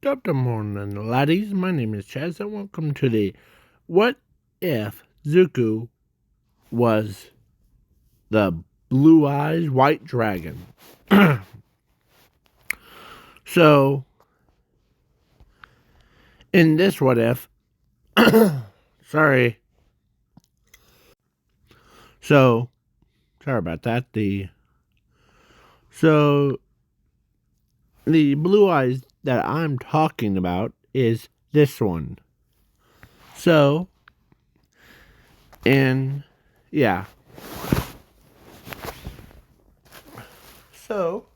Good morning, laddies. My name is Chaz, and welcome to the What If Zuko Was the Blue Eyes White Dragon? So, in this What If, sorry. Sorry about that. The blue eyes that I'm talking about is this one. So, and yeah. So,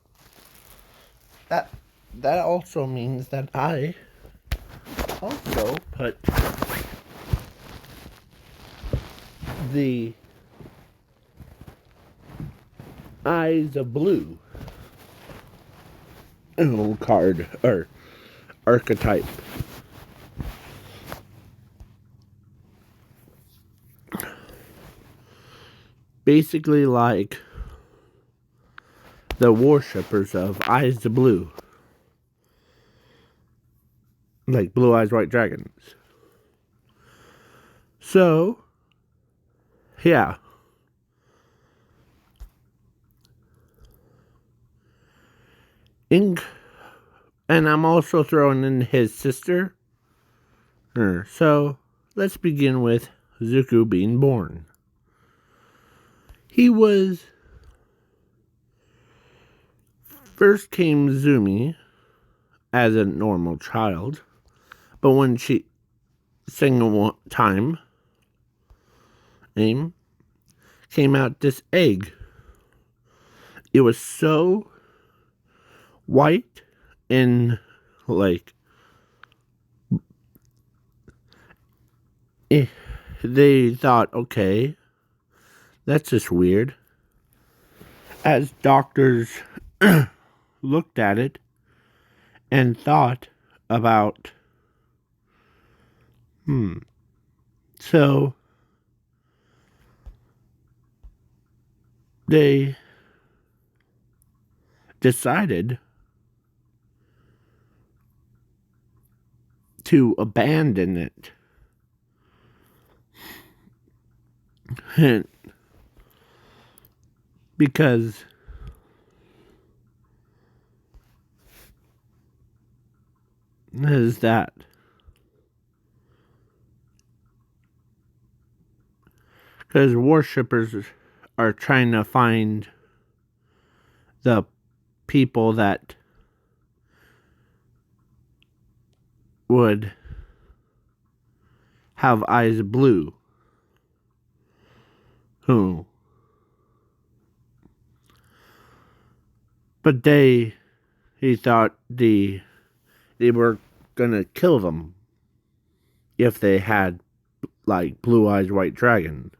that also means that I also put the eyes of blue card or archetype. Basically like the worshippers of Eyes of Blue. Like Blue Eyes White Dragons. So, yeah. And I'm also throwing in his sister. So, let's begin with Zuko being born. He was... First came Zumi as a normal child. But when she sang a time, came out this egg. It was so white and like they thought, okay, that's just weird. As doctors looked at it and thought about, so they decided to abandon it. Because is that because worshippers are trying to find the people that would have eyes blue. Who? But he thought they were gonna kill them if they had like blue eyes white dragons.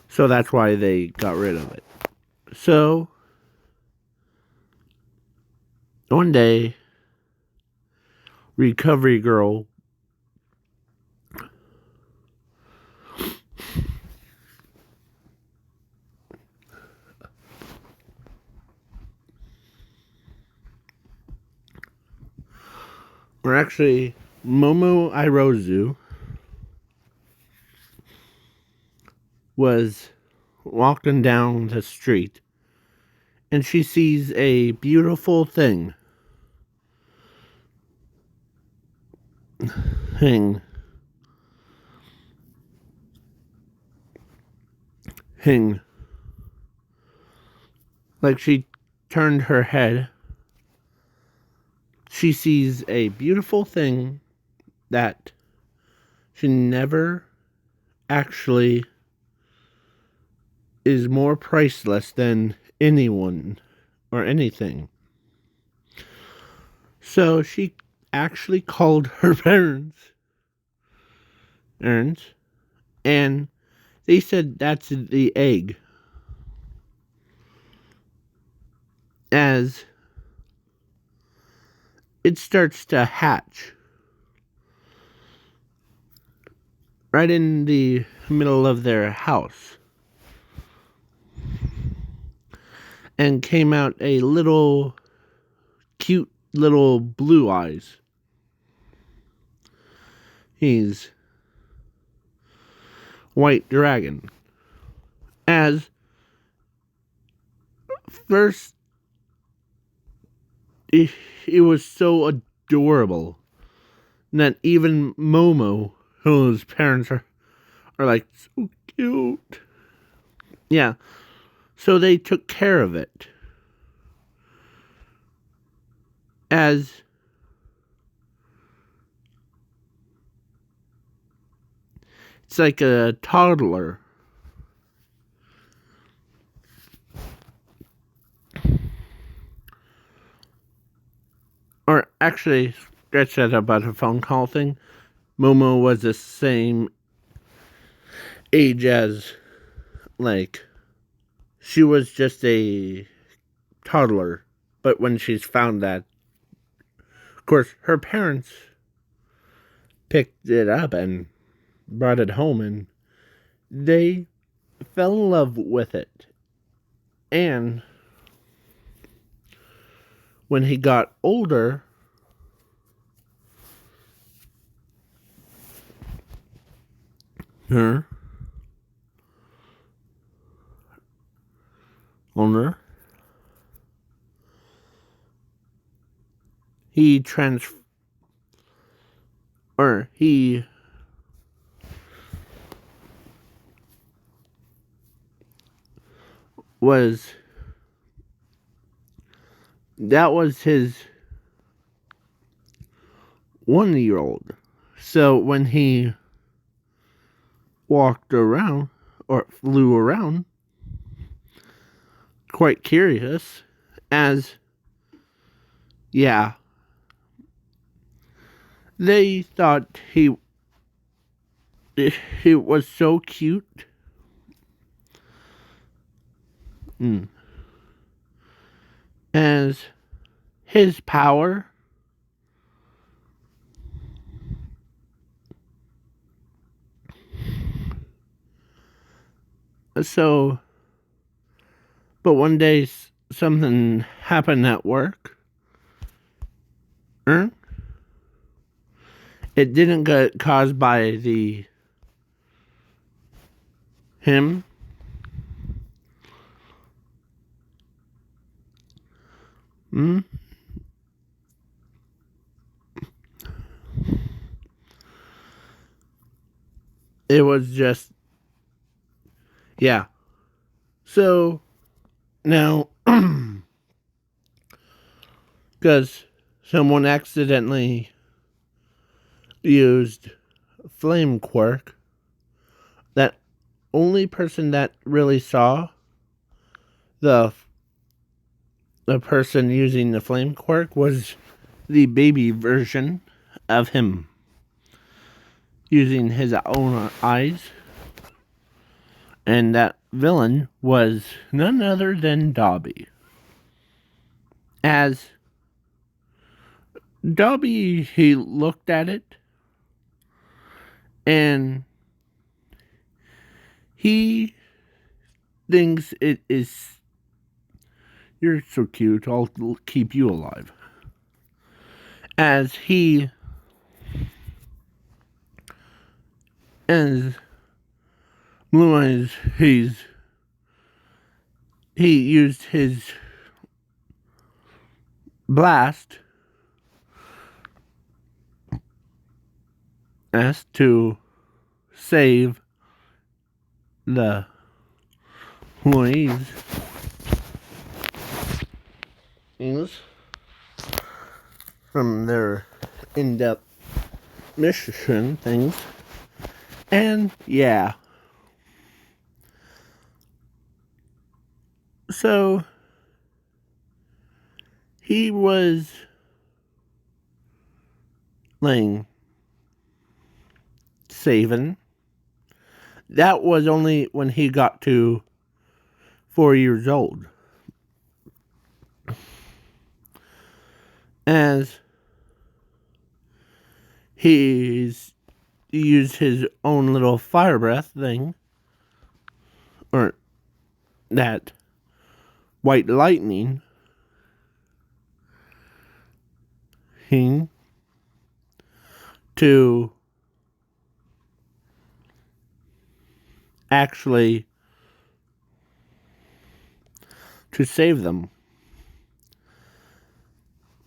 So that's why they got rid of it. So one day, Recovery Girl or actually Momo Irozu was walking down the street and she sees a beautiful thing hang like she turned her head. She sees a beautiful thing that she never actually is more priceless than anyone or anything. So she actually called her parents, and they said that's the egg. As it starts to hatch right in the middle of their house. and came out a little cute little blue eyes. He's white dragon. As first, it was so adorable that even Momo, whose parents are like, so cute. Yeah, so they took care of it. As it's like a toddler. Or actually, scratch that about a phone call thing. Momo was the same age as, like, she was just a toddler. But when she's found that, of course, her parents picked it up and brought it home, and they fell in love with it. And when he got older, her older, he was, that was his 1-year-old. So when he walked around or flew around, quite curious, as, yeah, they thought he was so cute. As his power so, but one day something happened at work. It didn't get caused by him. It was just, yeah. So now, because someone accidentally used flame quirk, that only person that really saw the person using the flame quirk was the baby version of him using his own eyes. And that villain was none other than Dobby. As Dobby, he looked at it, and he thinks it is, you're so cute, I'll keep you alive. As Blue Eyes, he used his blast as to save the employees from their in-depth mission things. And yeah. So he was like saving. That was only when he got to 4 years old. As he used his own little fire breath thing, or that white lightning to actually to save them.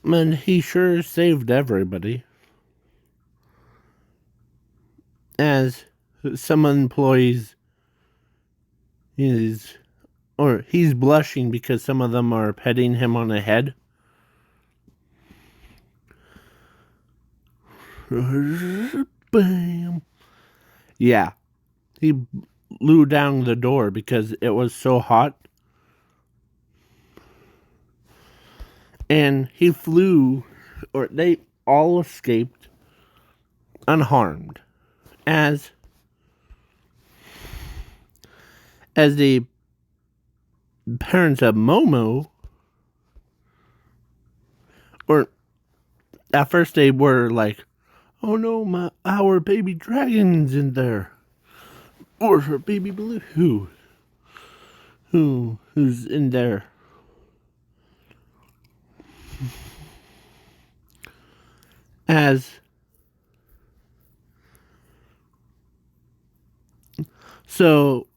And he sure saved everybody. As some employees he's blushing because some of them are petting him on the head. Bam. Yeah. He blew down the door because it was so hot. And he flew, or they all escaped unharmed. As the parents of Momo, or at first they were like, oh no, our baby dragon's in there. Or her baby blue, who's in there. So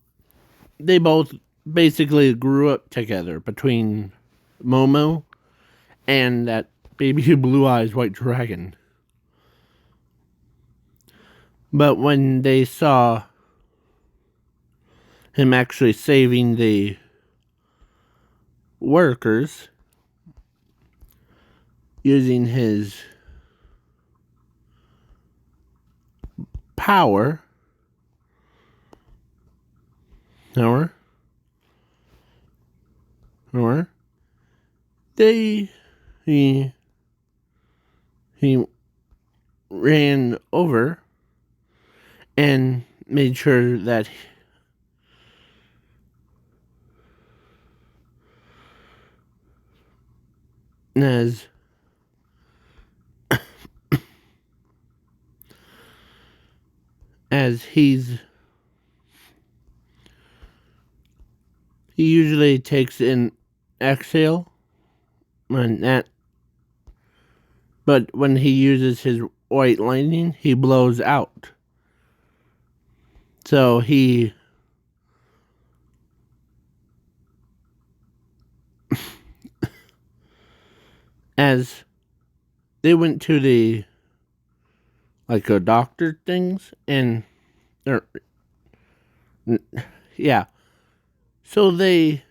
they both basically grew up together between Momo and that baby blue eyes white dragon. But when they saw him actually saving the workers using his power, he ran over and made sure that as he usually takes an exhale but when he uses his white lightning, he blows out. So as they went to the a doctor things yeah. So they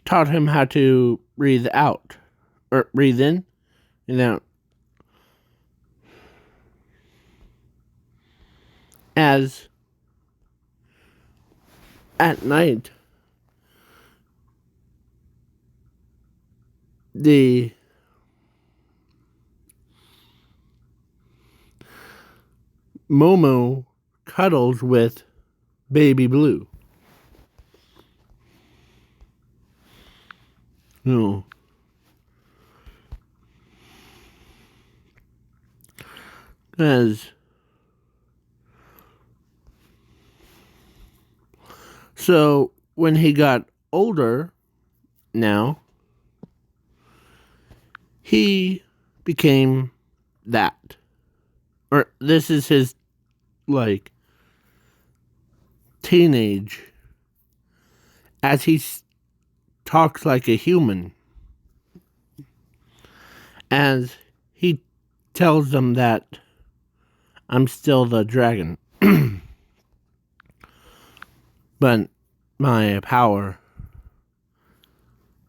taught him how to breathe out or breathe in and out. As at night, the Momo cuddles with Baby Blue. No. So when he got older now, he became that. Or this is his teenage as he talks like a human. As he tells them that I'm still the dragon. But my power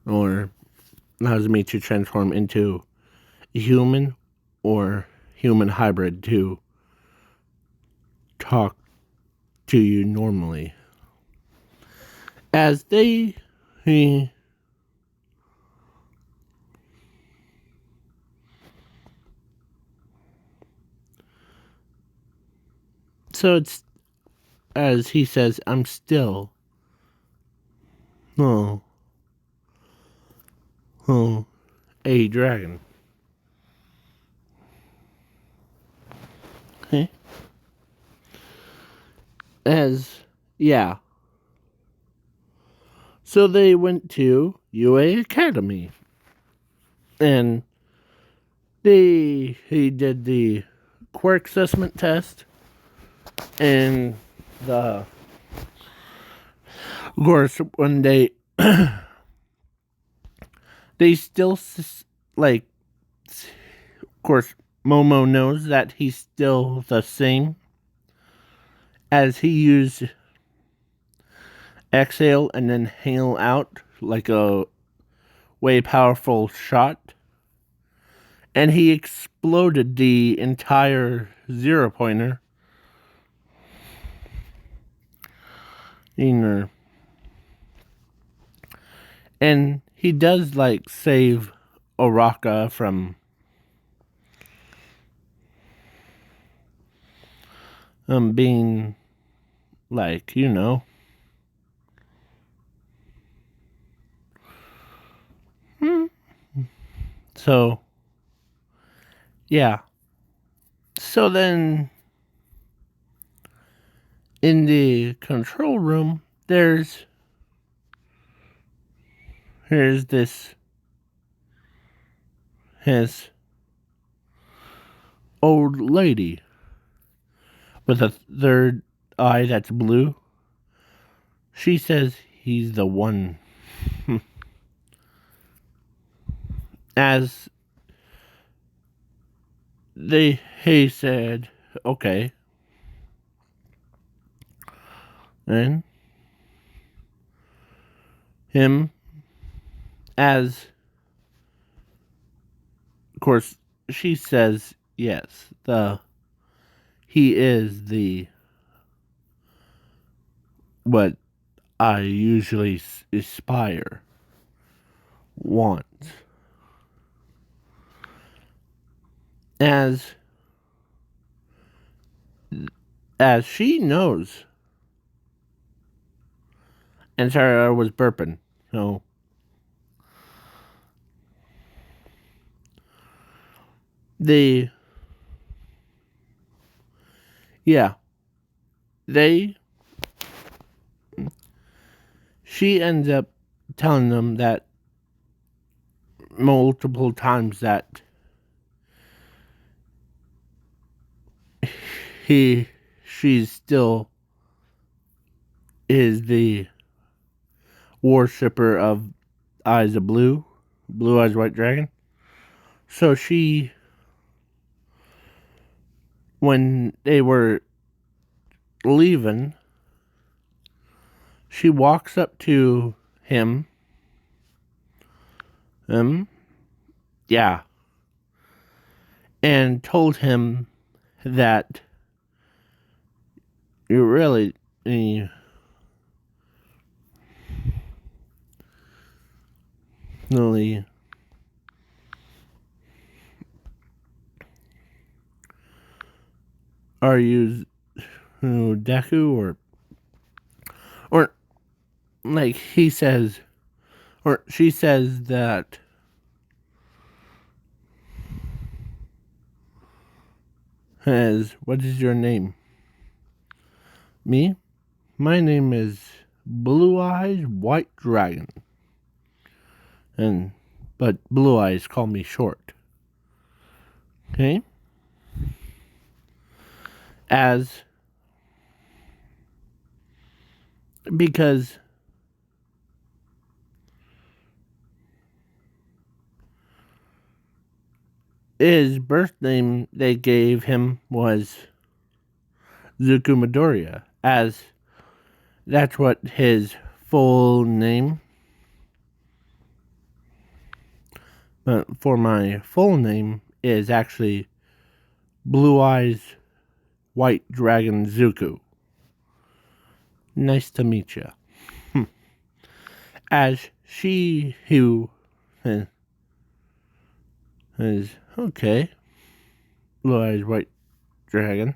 allows me to transform into a human or human hybrid to talk to you normally. As so it's as he says, I'm still a dragon. Okay. So they went to UA Academy. And he did the quirk assessment test. And of course, when they still, like, of course, Momo knows that he's still the same, as he used exhale and then hail out like a way powerful shot, and he exploded the entire 0-pointer. And he does, like, save Oraka from being, like, So, yeah. So then, in the control room, here's his old lady with a third eye that's blue. She says he's the one. As he said, okay. And him, as, of course, she says yes, he is the what I usually want. As she knows. And sorry, I was burping. So she ends up telling them that multiple times that she still is the worshipper of Eyes of Blue Eyes White Dragon. So when they were leaving, she walks up to him. And told him that you really are you deku, or like he says, or she says that what is your name? Me? My name is Blue Eyes White Dragon. But Blue Eyes call me short. Okay? Because his birth name they gave him was Zuku Midoriya, as that's what his full name. But for my full name is actually Blue Eyes White Dragon Zuku. Nice to meet you. As she who is okay, Blue Eyes White Dragon.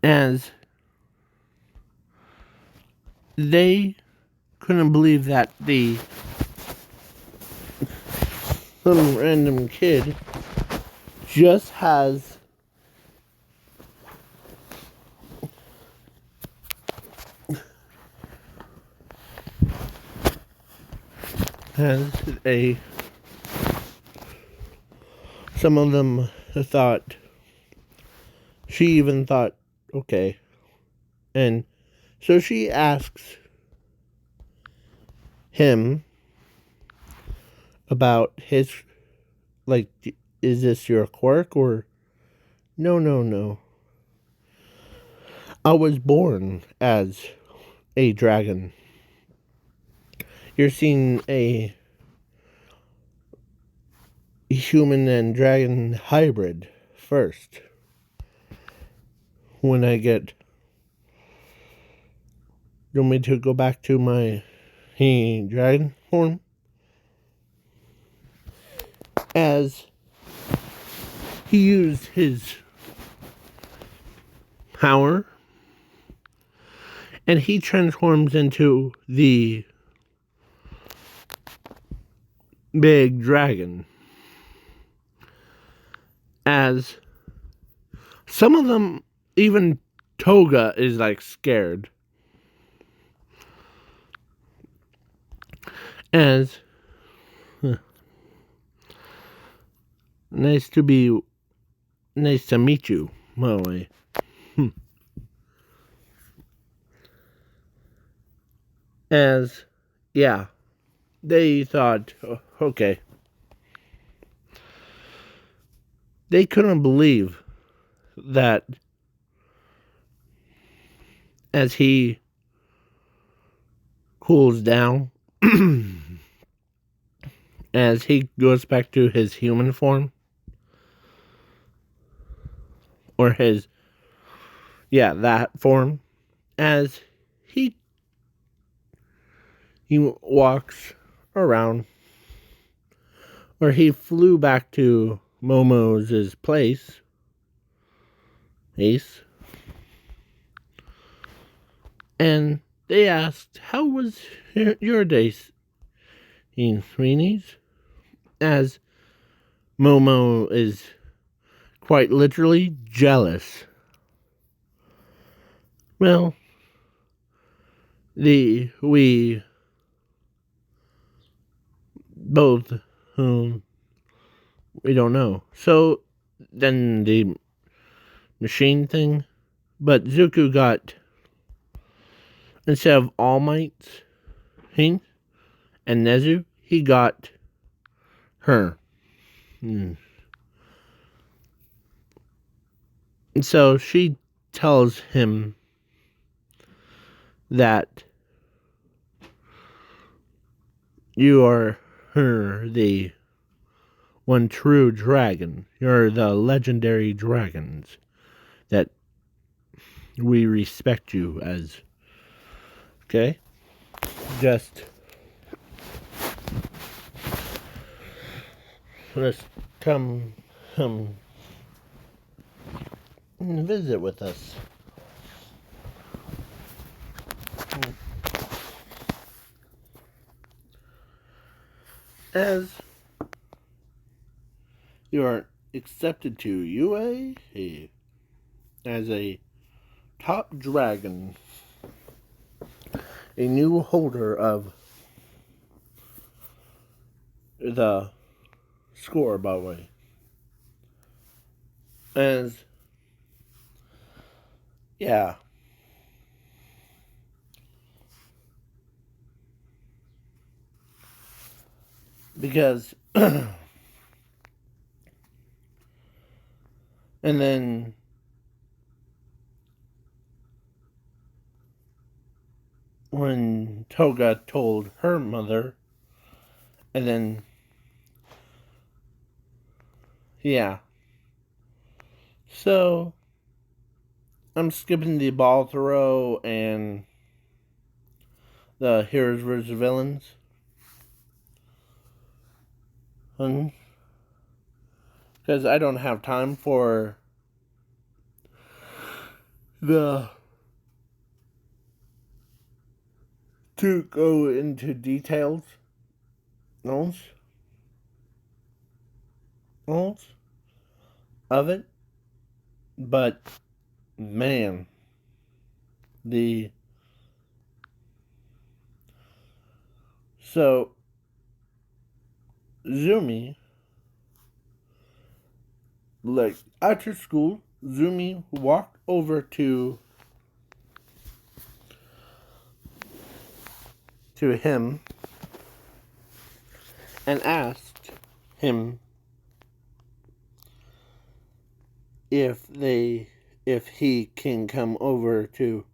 As they couldn't believe that some random kid just has As a some of them thought, she even thought, okay. And so she asks him about his, like, is this your quirk or no, no, no. I was born as a dragon. You're seeing a human and dragon hybrid first. When I get, you want me to go back to my dragon form? As he used his power and he transforms into the big dragon. As some of them, even Toga is like scared. As nice to meet you, Moe. As, yeah, they thought, okay. They couldn't believe that as he cools down, as he goes back to his human form, or his, yeah, that form, as he walks around, or he flew back to Momo's place, Ace, and they asked, how was your day, Sweeney's? As Momo is quite literally jealous. Well, we both, we don't know. So then the machine thing, but Zuko got, instead of All Might's and Nezu, he got her. And so she tells him that you are the one true dragon. You're the legendary dragons that we respect you as. Okay? Just let's come and visit with us. As you are accepted to UA as a top dragon, a new holder of the score, by the way. As, yeah. Because, and then when Toga told her mother, and then, yeah. So, I'm skipping the ball throw and the heroes versus villains. Because I don't have time for to go into details of it, but man, so Zumi, like after school, Zumi walked over to him and asked him if he can come over to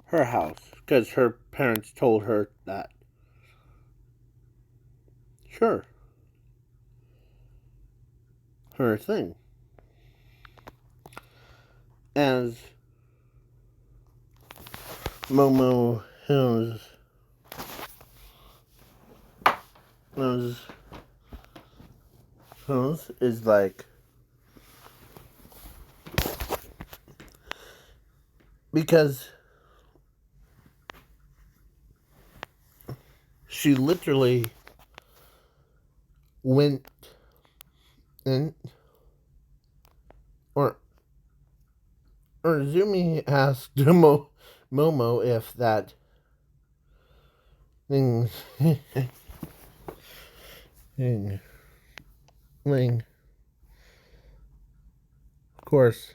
her house because her parents told her that. Sure, her thing. As Momo Hills is like, because she literally went in, or Zumi asked Momo if that thing thing thing. Of course,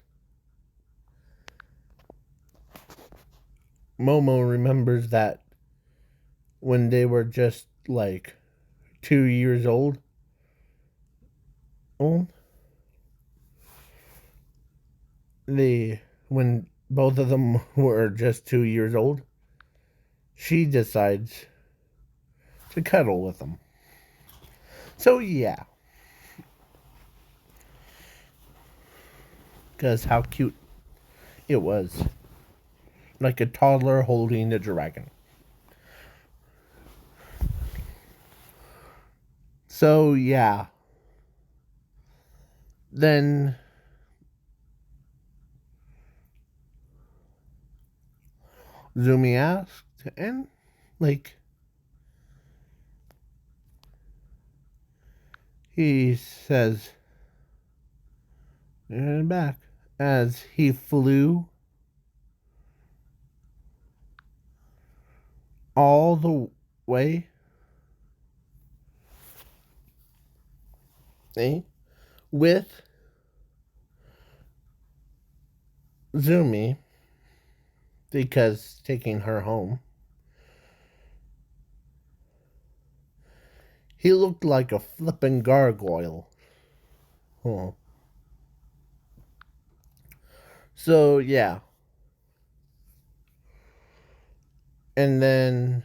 Momo remembers that when they were just like 2 years old, old when both of them were just 2 years old, she decides to cuddle with them. So yeah, because how cute it was, like a toddler holding a dragon. So yeah, then Zumi asked, and like he says, and back as he flew all the way with Zumi, because taking her home, he looked like a flippin' gargoyle. Oh. So yeah, and then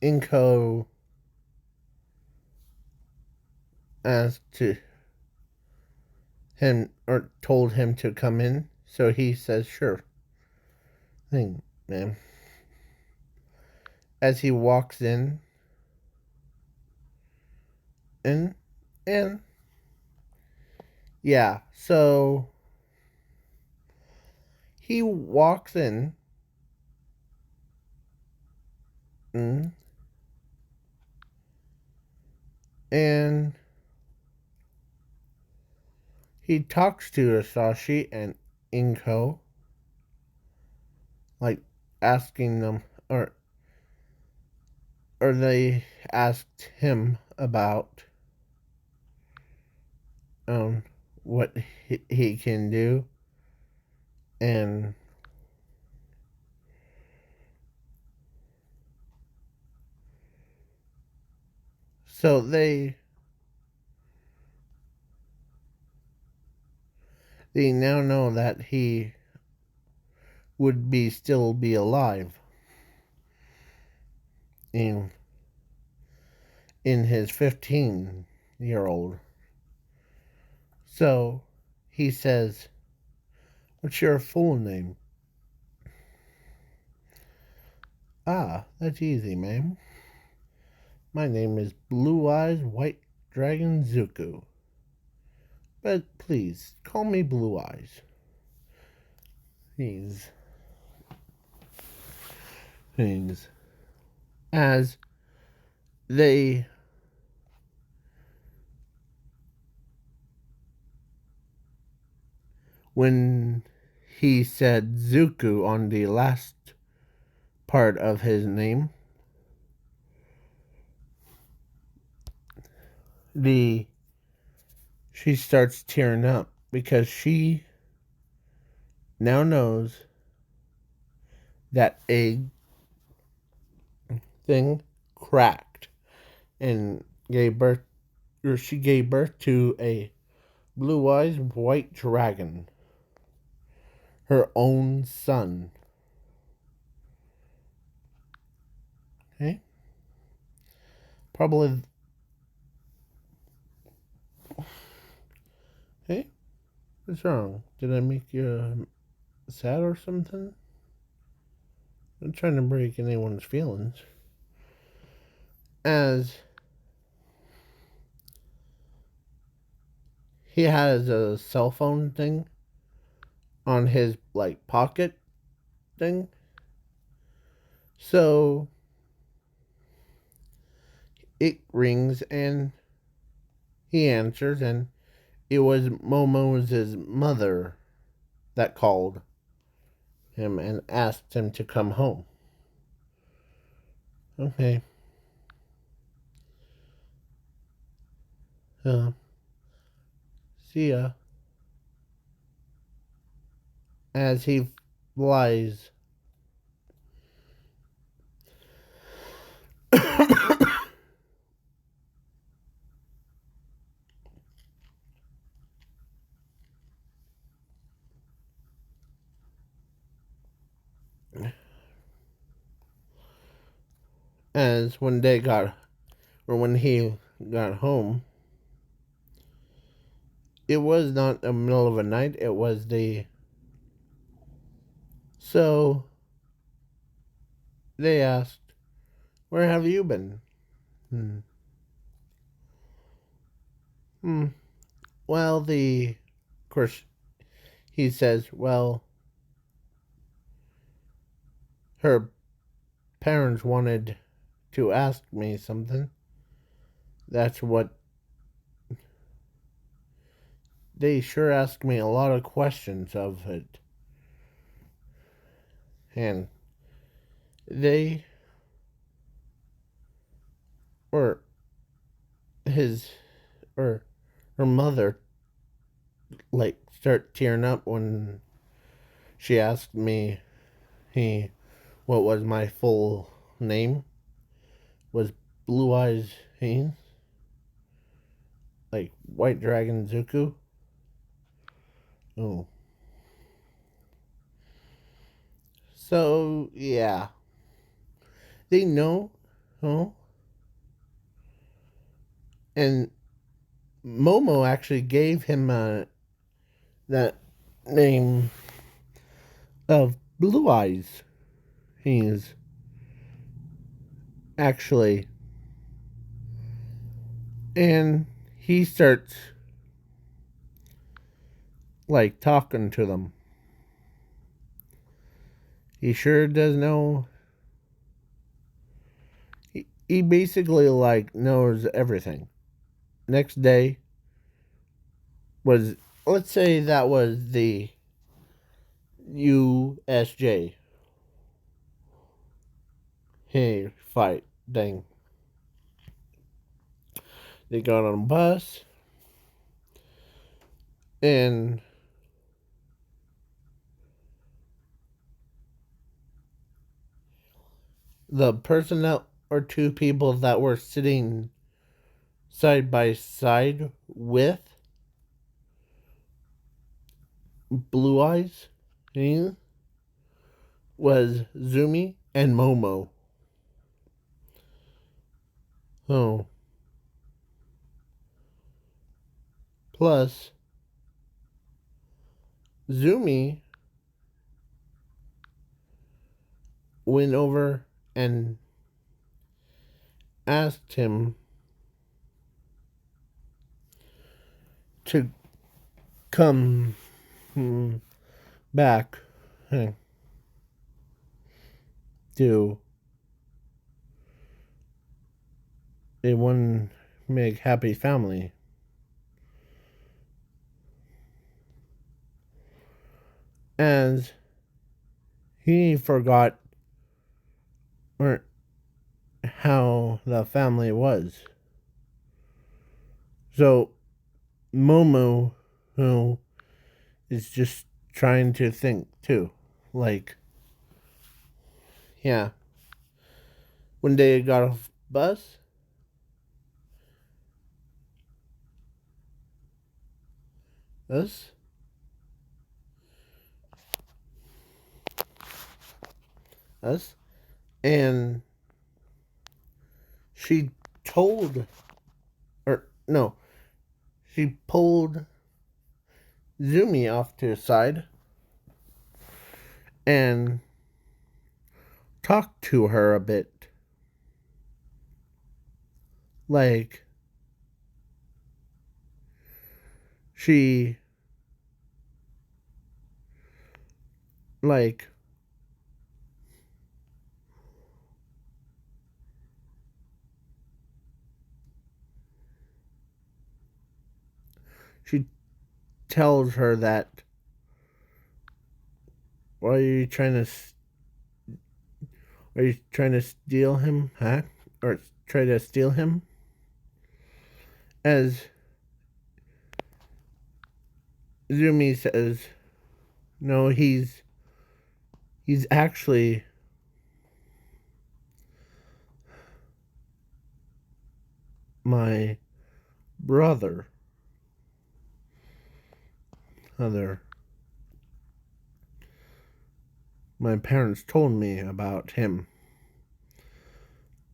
Inko asked to him, or told him to come in, so he says sure thing, man. As he walks in and yeah, so he walks in and he talks to Asashi and Inko, like asking them, or they asked him about what he can do, and so they now know that he would still be alive in his 15-year-old. So he says, "What's your full name?" "Ah, that's easy, ma'am. My name is Blue Eyes White Dragon Zuko. But please, call me Blue Eyes." Things as they when he said Zuko on the last part of his name, the she starts tearing up because she now knows that egg thing cracked and gave birth, or she gave birth to a blue-eyed white dragon, her own son. Okay, probably. Hey, what's wrong? Did I make you sad or something? I'm not trying to break anyone's feelings. As he has a cell phone thing on his like pocket thing. So it rings and he answers, and it was Momo's mother that called him and asked him to come home. Okay. See ya. As he flies. As when he got home, it was not the middle of the night, it was the. So they asked, "Where have you been?" Hmm. Hmm. Well, of course, he says, well, her parents wanted to ask me something. That's what. They sure asked me a lot of questions of it. And they, or his, or her mother, like, start tearing up when she asked me what was my full name. Was Blue Eyes Haynes, like White Dragon Zuko. Oh. So, yeah. They know, oh. And Momo actually gave him that name of Blue Eyes. He's actually. And he starts, like, talking to them. He sure does know. He basically, like, knows everything. Next day was, let's say that was the USJ. Hey, fight thing. They got on a bus, and the person that, or two people that were sitting side by side with Blue Eyes was Zumi and Momo. Oh. Plus, Zumi went over and asked him to come back to a one big happy family. As he forgot or how the family was. So Momo, who is just trying to think too. Like, yeah, one day I got off bus. Us, us, and she told, or no, she pulled Zumi off to the side and talked to her a bit. Like, she, like, she tells her that, why are you trying to, are you trying to steal him, huh? Or try to steal him? As Zumi says, no, he's actually my brother. Other, my parents told me about him.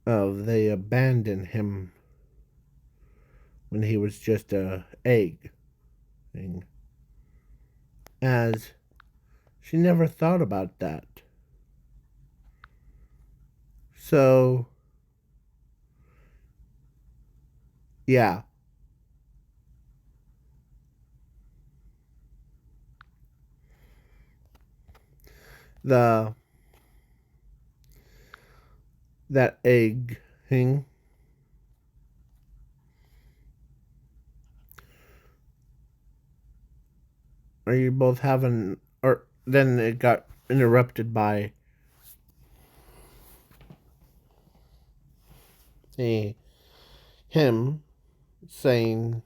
They abandoned him when he was just a egg thing. As she never thought about that. So yeah, the that egg thing. Are you both having? Or then it got interrupted by a him saying,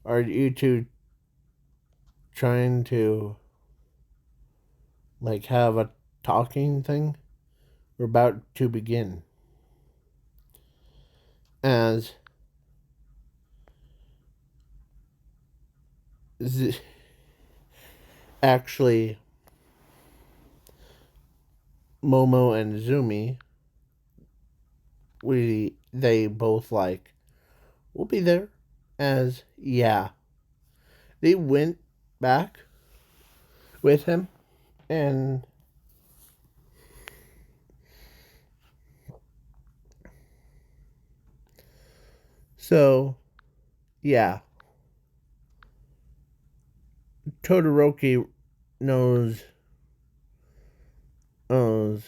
"Are you two trying to like have a talking thing? We're about to begin." As actually Momo and Zumi, they both like, we'll be there. As yeah, they went back with him, and so yeah, Todoroki knows knows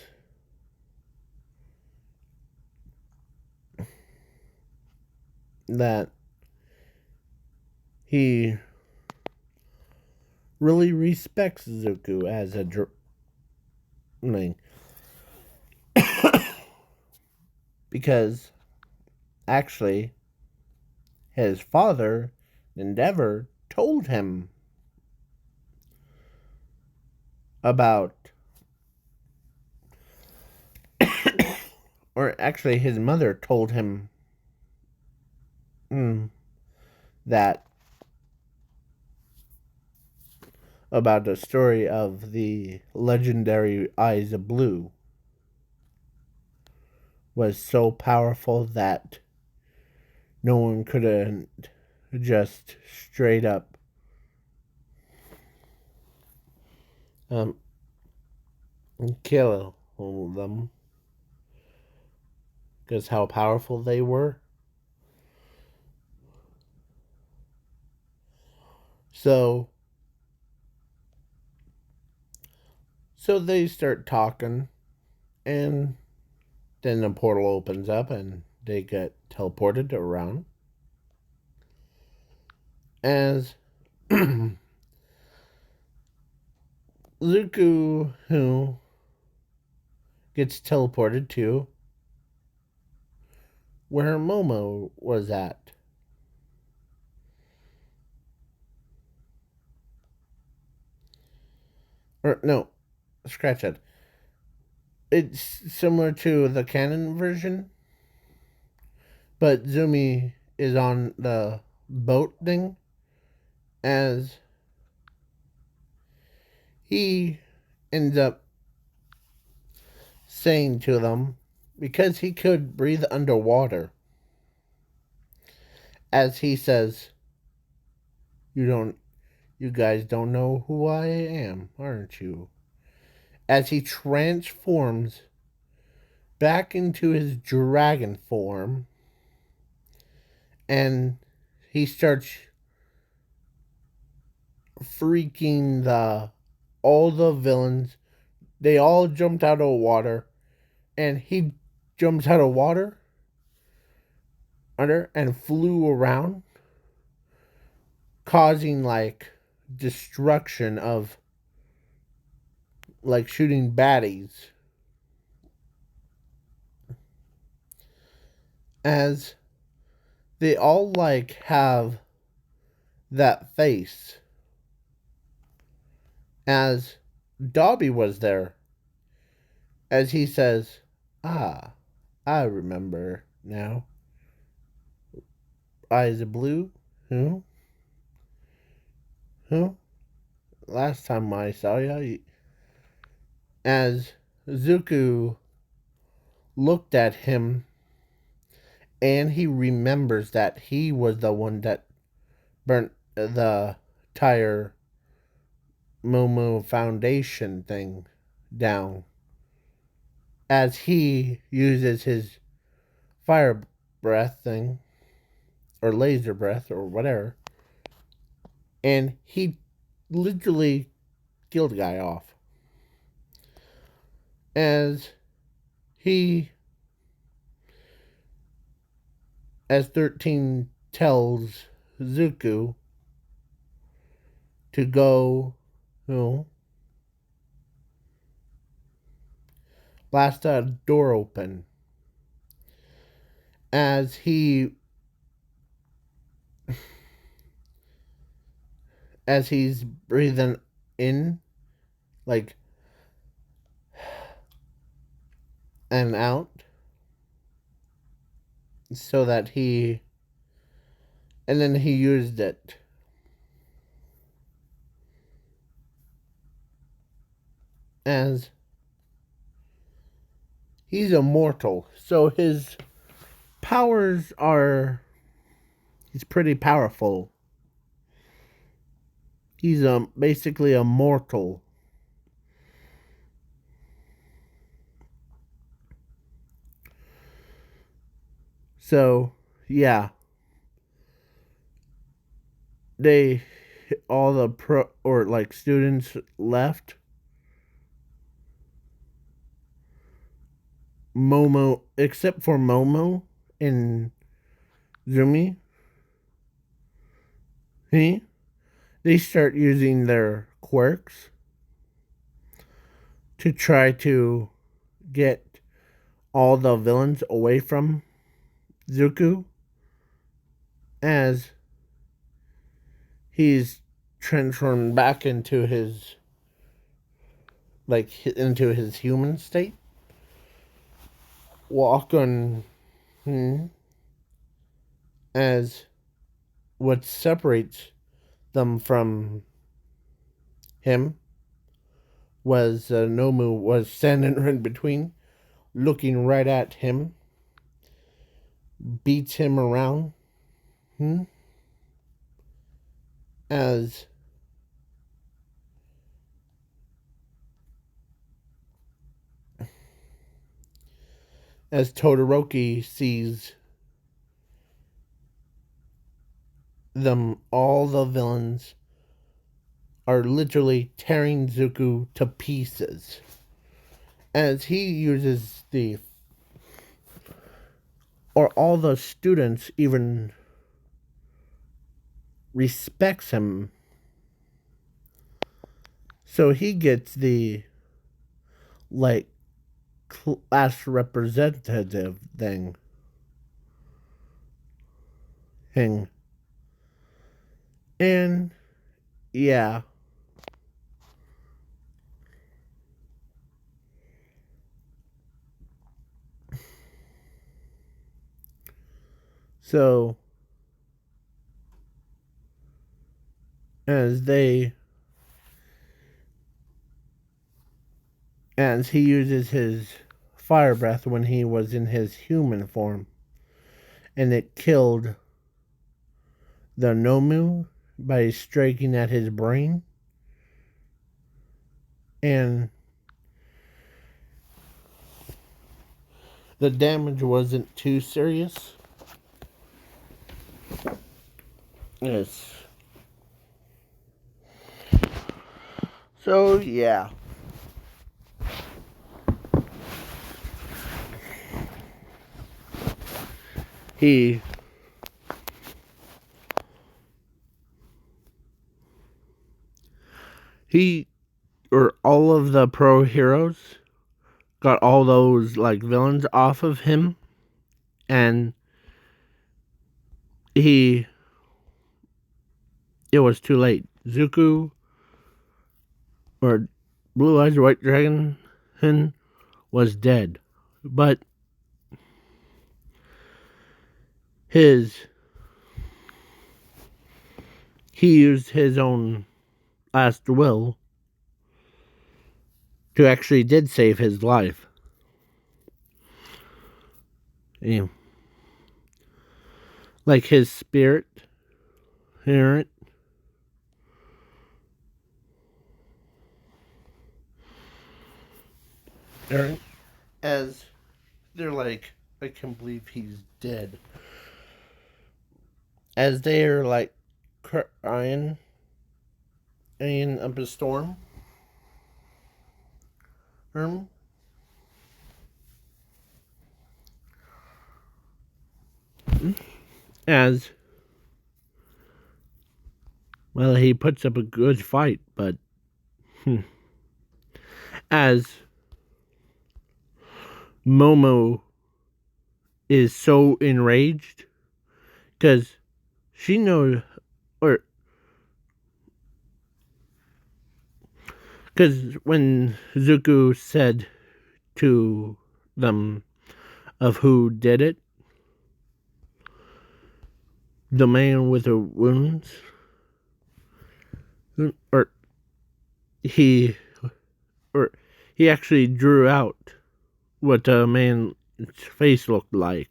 that he really respects Zuko as a like, because actually his father Endeavor told him about, or actually his mother told him that about the story of the legendary eyes of blue was so powerful that no one could have just straight up um, kill them because how powerful they were. So so they start talking, and then the portal opens up and they get teleported around. As Zuko, who gets teleported to where Momo was at. Or no, scratch that. It's similar to the canon version, but Zumi is on the boat thing as he ends up saying to them because he could breathe underwater as he says, you guys don't know who I am, aren't you? As he transforms back into his dragon form and he starts freaking the all the villains. They all jumped out of water and he jumps out of water under and flew around causing like destruction of like shooting baddies as they all like have that face as Dobby was there as he says, "Ah, I remember now. Eyes of blue? Who? Who? Last time I saw you." As Zuko looked at him and he remembers that he was the one that burnt the entire Momo Foundation thing down as he uses his fire breath thing or laser breath or whatever, and he literally killed the guy off as he as 13 tells Zuko to go, you know, blast a door open as he's breathing in like and out so that and then he used it as he's immortal, so his powers are he's pretty powerful. He's basically immortal. So yeah, they all the pro or like students left. Momo, except for Momo and Zumi, they start using their quirks to try to get all the villains away from Zuko as he's transformed back into his into his human state. Walk on as what separates them from him was Nomu was standing in between, looking right at him, beats him around, as Todoroki sees them, all the villains are literally tearing Zuko to pieces. As he uses or all the students even respects him. So he gets the like class representative thing. And yeah, So, as they, as he uses his fire breath when he was in his human form, and it killed the Nomu by striking at his brain, and the damage wasn't too serious. Yes. So, yeah. He or all of the pro heroes got all those like villains off of him, and it was too late. Zuko, or Blue Eyes White Dragon, was dead, but he used his own last will to actually did save his life. Yeah. Like his spirit, Errant, as they're like, I can't believe he's dead. As they're like crying up a storm. As well, he puts up a good fight, but as Momo is so enraged because she knows, or because when Zuko said to them of who did it, the man with the wounds, or he actually drew out what the man's face looked like.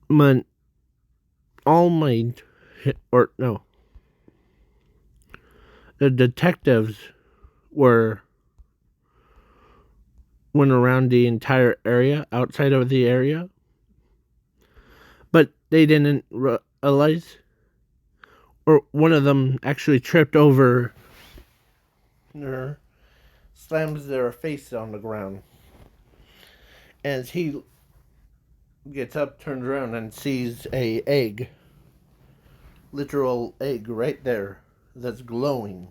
But All Might, or no, the detectives went around the entire area, outside of the area, but they didn't realize, or one of them actually tripped over her, slams their face on the ground. As he gets up, turns around, and sees a egg, literal egg right there, that's glowing.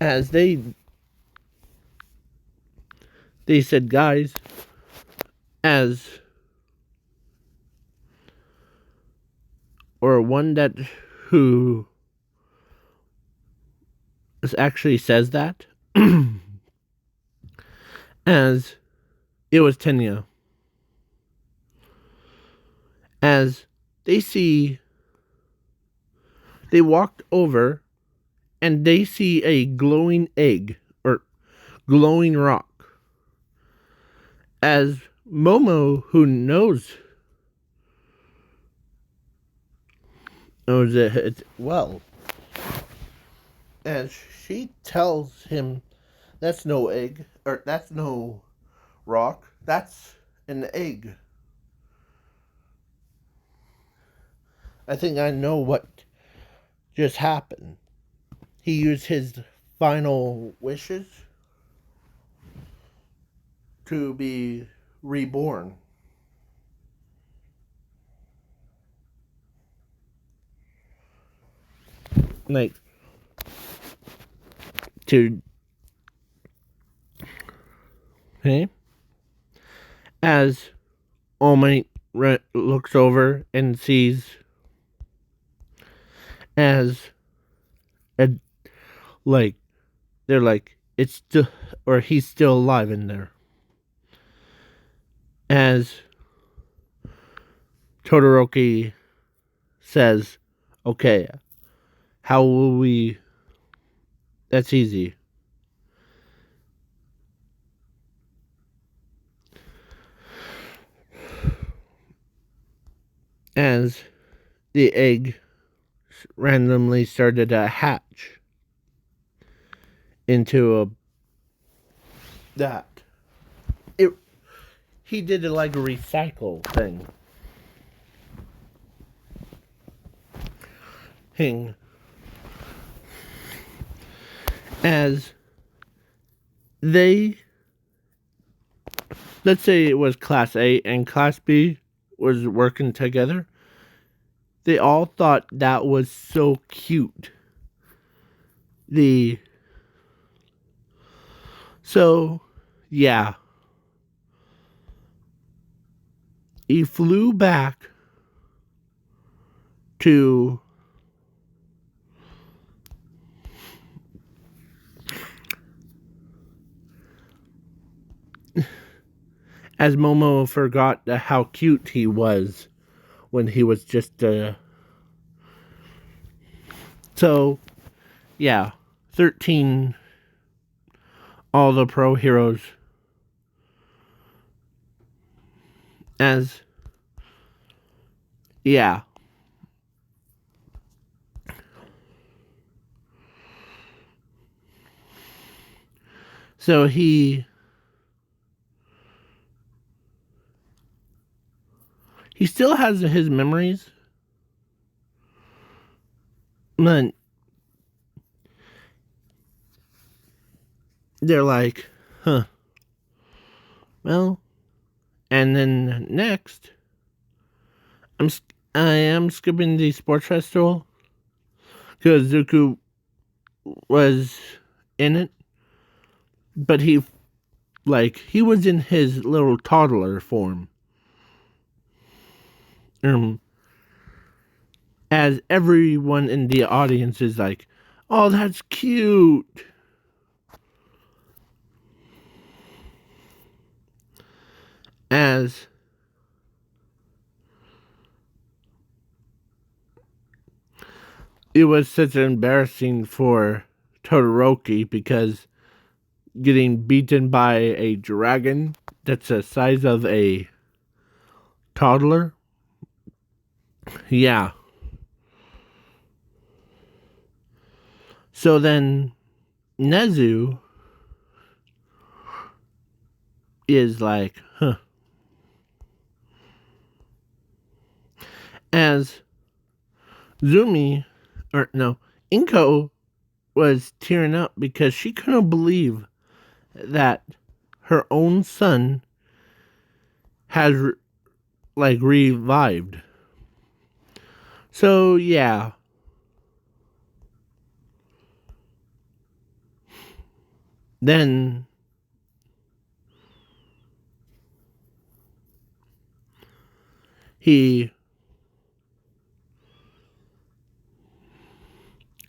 As they said, guys, as or one that who actually says that, as it was Tenya. As they walked over and they see a glowing egg or glowing rock. As Momo, who knows it well, as she tells him, that's no egg, or that's no rock, that's an egg. I think I know what just happened. He used his final wishes to be reborn. Like, to, okay? As All Might looks over and sees as a, like, they're like, it's still, or he's still alive in there. As Todoroki says, okay, how will we? That's easy. As the egg randomly started to hatch into a that it he did it like a recycle thing. As they, let's say it was class A and class B was working together, they all thought that was so cute. So yeah, he flew back to as Momo forgot how cute he was when he was just so yeah, 13, all the pro heroes as yeah. So he still has his memories, but they're like, huh, well, and then next, I am skipping the sports festival because Zuko was in it, but he was in his little toddler form. Um, as everyone in the audience is like, oh, that's cute. As it was such an embarrassing for Todoroki because getting beaten by a dragon that's the size of a toddler. Yeah. So then Nezu is like, huh. As Zumi, or no, Inko was tearing up because she couldn't believe that her own son has revived. So yeah. Then he,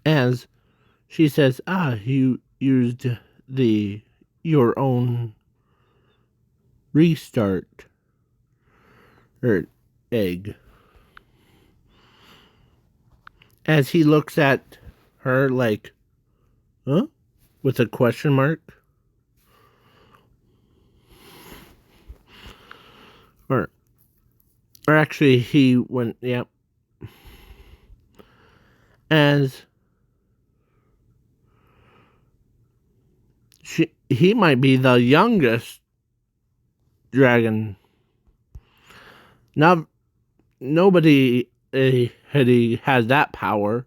as she says, you used your own restart or egg. As he looks at her like, huh? With a question mark. Or actually he went, yep. As he might be the youngest dragon. Now nobody has that power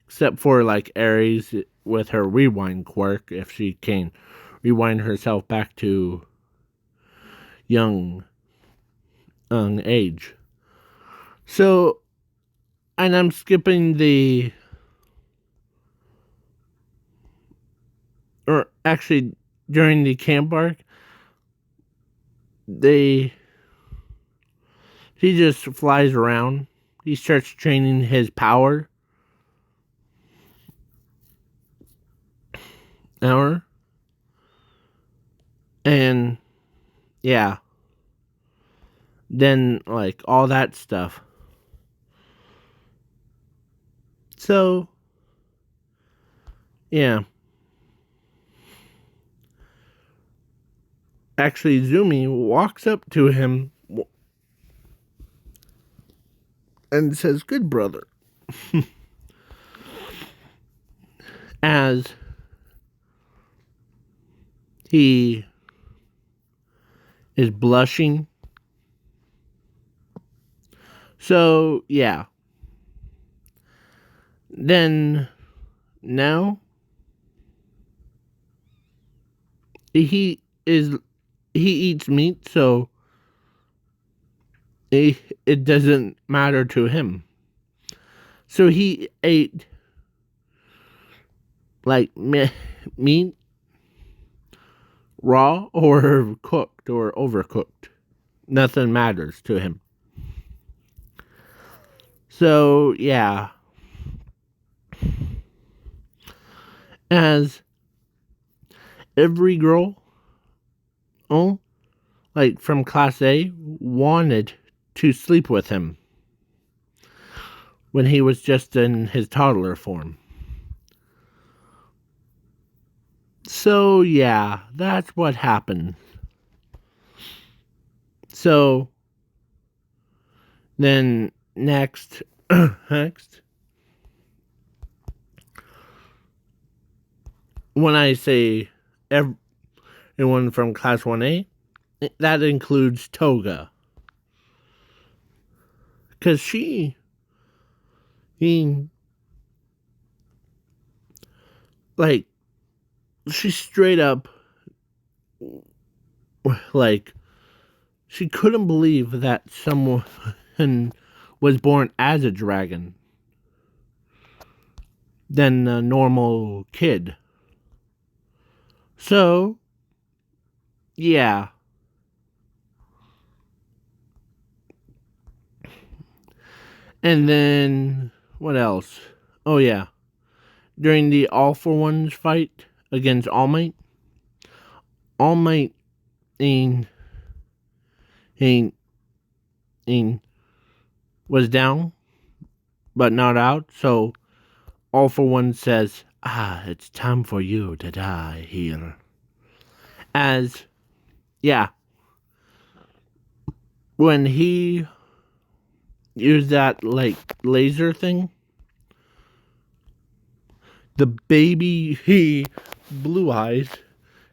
except for like Aries with her rewind quirk, if she can rewind herself back to young age. So, and I'm skipping or actually during the camp arc, he just flies around. He starts training his power. hour. And yeah, then like all that stuff. So yeah, actually Zumi walks up to him and says, "Good brother," as he is blushing. So yeah, then now he is he eats meat, so it doesn't matter to him. So he ate like meat, raw or cooked or overcooked. Nothing matters to him. So yeah, as every girl, oh, like from Class A, wanted to sleep with him when he was just in his toddler form. So yeah, that's what happened. So then next, next, when I say everyone from Class 1A, that includes Toga. Because he, like, she straight up, like, she couldn't believe that someone was born as a dragon than a normal kid. So, yeah. And then, what else? Oh, yeah. During the All for One's fight against All Might, All Might in, in, was down, but not out. So, All for One says, it's time for you to die here. As, yeah, when he used that, like, laser thing, the baby, Blue Eyes,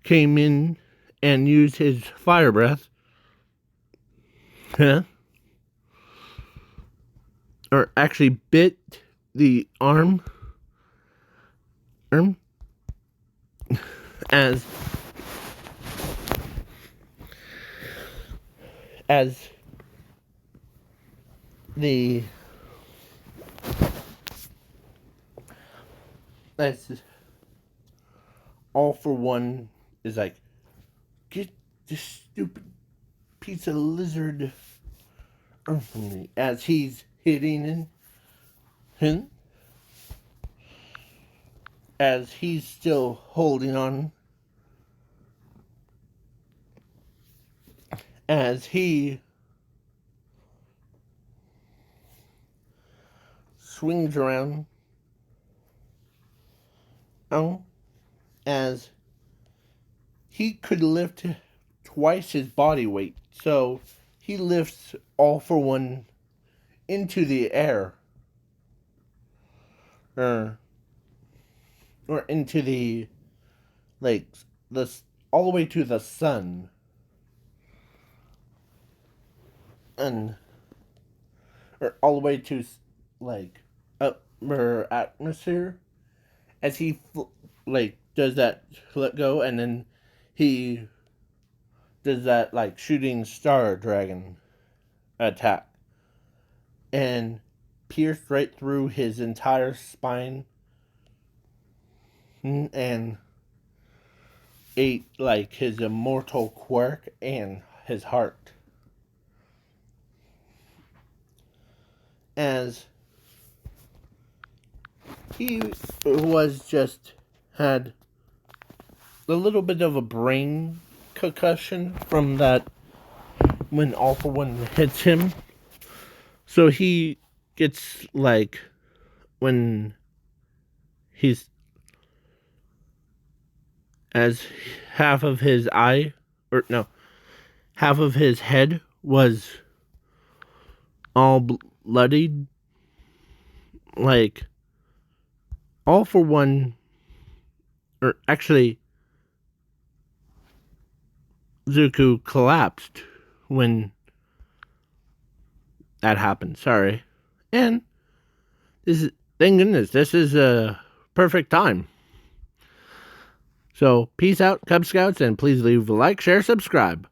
came in and used his fire breath. Huh? Or actually bit the arm as as the as All for One is like, get this stupid piece of lizard from me, as he's hitting him, as he's still holding on, as he swings around, oh, as he could lift twice his body weight. So he lifts All for One into the air. Or into the, like, the all the way to the sun. And or all the way to, like, upper atmosphere, as he like does that let go, and then he does that like shooting star dragon attack and pierced right through his entire spine and ate like his immortal quirk and his heart. As he was just had a little bit of a brain concussion from that when All for One hits him. So he gets like when he's as half of his eye or no, half of his head was all bloodied. Like All for One, or actually Zuko collapsed when that happened. Sorry. And this is, thank goodness, this is a perfect time. So, peace out, Cub Scouts, and please leave a like, share, subscribe.